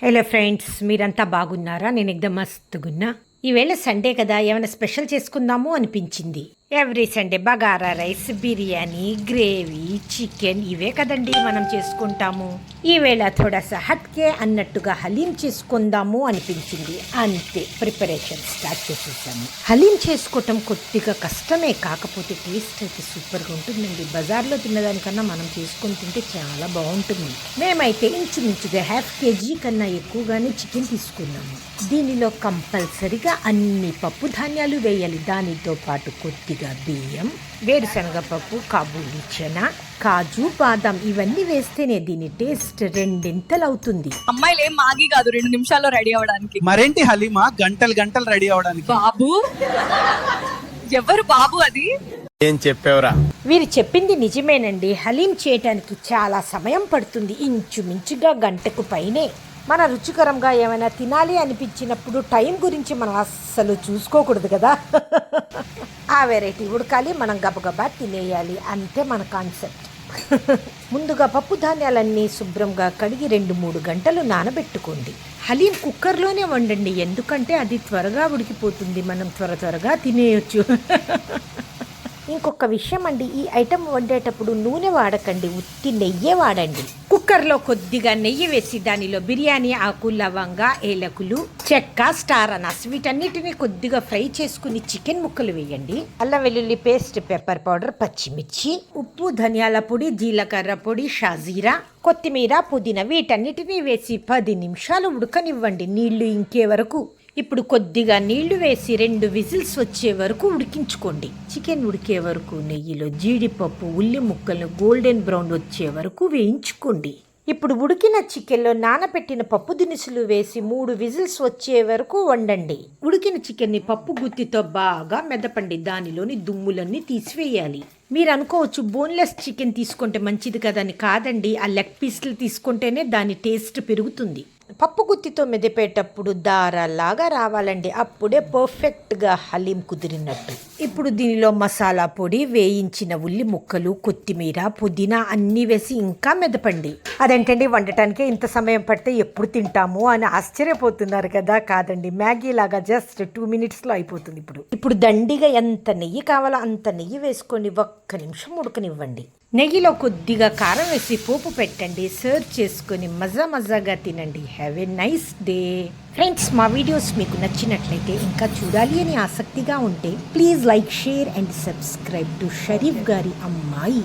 Hello friends, మీరంతా బాగున్నారా? నేను ఎగ్దమ్ మస్తుగున్నా. ఈవేళ సండే కదా, ఏమైనా స్పెషల్ చేసుకుందాము అనిపించింది. Every Sunday bagara rice, biryani, gravy, chicken ఇవే కదండి మనం చేసుకుంటాము. ఈవేళ థోడాసా హట్కే అన్నట్టుగా హలీం చేసుకుందాము అనిపించింది. అంతే, ప్రిపరేషన్ స్టార్ట్ చేసేసాము. హలీం చేసుకోవటం కొద్దిగా కష్టమే, కాకపోతే టేస్ట్ అయితే సూపర్గా ఉంటుందండి. బజార్లో తిన్నదానికన్నా మనం చేసుకొని తింటే చాలా బాగుంటుంది. మేమైతే ఇంచుమించుగా 1/2 kg కన్నా ఎక్కువగానే చికెన్ తీసుకున్నాము. దీనిలో కంపల్సరిగా అన్ని పప్పు ధాన్యాలు వేయాలి. దానితో పాటు కొద్దిగా బియ్యం, వేరుశనగ పప్పు, కాబూలి చనా, కాజు, బాదం ఇవన్నీ వేస్తేనే దీని టేస్ట్ రెండింతలు అవుతుంది. అమ్మాయిలు ఏం మాగి కాదు 2 నిమిషాల్లో రెడీ అవడానికి. మరేంటి హలీమా గంటలు గంటలు రెడీ అవడానికి? బాబు ఎవరు బాబు? అది ఏం చెప్పేవరా? వీరు చెప్పింది నిజమేనండి. హలీం చేయటానికి చాలా సమయం పడుతుంది, ఇంచుమించుగా గంటకు పైనే. మన రుచికరంగా ఏమైనా తినాలి అనిపించినప్పుడు టైం గురించి మనం అస్సలు చూసుకోకూడదు కదా. ఆ వెరైటీ ఉడకాలి, మనం గబగబా తినేయాలి, అంతే మన కాన్సెప్ట్. ముందుగా పప్పు ధాన్యాలన్నీ శుభ్రంగా కడిగి 2-3 గంటలు నానబెట్టుకోండి. హలీం కుక్కర్లోనే వండండి, ఎందుకంటే అది త్వరగా ఉడికిపోతుంది, మనం త్వరగా తినేయచ్చు. ఇంకొక విషయం అండి, ఈ ఐటెం వండేటప్పుడు నూనె వాడకండి, ఉత్తి నెయ్యే వాడండి. కుక్కర్లో కొద్దిగా నెయ్యి వేసి దానిలో బిర్యానీ ఆకు, లవంగ, ఏలకులు, చెక్క, స్టార్ అనాస్ వీటన్నిటిని కొద్దిగా ఫ్రై చేసుకుని చికెన్ ముక్కలు వేయండి. అల్లం వెల్లుల్లి పేస్ట్, పెప్పర్ పౌడర్, పచ్చిమిర్చి, ఉప్పు, ధనియాల పొడి, జీలకర్ర పొడి, షాజీరా, కొత్తిమీర, పుదీనా వీటన్నిటిని వేసి 10 నిమిషాలు ఉడకనివ్వండి, నీళ్లు ఇంకే వరకు. ఇప్పుడు కొద్దిగా నీళ్లు వేసి 2 విజిల్స్ వచ్చే వరకు ఉడికించుకోండి. చికెన్ ఉడికే వరకు నెయ్యిలో జీడిపప్పు, ఉల్లి ముక్కలను గోల్డెన్ బ్రౌన్ వచ్చే వరకు వేయించుకోండి. ఇప్పుడు ఉడికిన చికెన్లో నానబెట్టిన పప్పు దినుసులు వేసి 3 విజిల్స్ వచ్చే వరకు వండండి. ఉడికిన చికెన్ని పప్పు గుత్తితో బాగా మెదపండి, దానిలోని దుమ్ములన్నీ తీసివేయాలి. మీరు అనుకోవచ్చు బోన్లెస్ చికెన్ తీసుకుంటే మంచిది కదని. కాదండి, ఆ లెగ్ పీస్లు తీసుకుంటేనే దాని టేస్ట్ పెరుగుతుంది. పప్పు గుత్తితో మెదిపేటప్పుడు దారాలాగా రావాలండి, అప్పుడే పర్ఫెక్ట్గా హలీం కుదిరినట్టు. ఇప్పుడు దీనిలో మసాలా పొడి, వేయించిన ఉల్లి ముక్కలు, కొత్తిమీర, పుదీనా అన్నీ వేసి ఇంకా మెదపండి. అదేంటండి, వండటానికే ఇంత సమయం పడితే ఎప్పుడు తింటాము అని ఆశ్చర్యపోతున్నారు కదా. కాదండి, మ్యాగీ లాగా జస్ట్ 2 minutesలో అయిపోతుంది. ఇప్పుడు దండిగా ఎంత నెయ్యి కావాలో అంత నెయ్యి వేసుకొని 1 నిమిషం ఉడకనివ్వండి. నెయ్యిలో కొద్దిగా కారం వేసి పోపు పెట్టండి, సర్వ్ చేసుకొని మజాగా తినండి. Have a nice day. Friends, మా వీడియోస్ మీకు నచ్చినట్లయితే, ఇంకా చూడాలి అని ఆసక్తిగా ఉంటే please like, share and subscribe to Sharif గారి అమ్మాయి.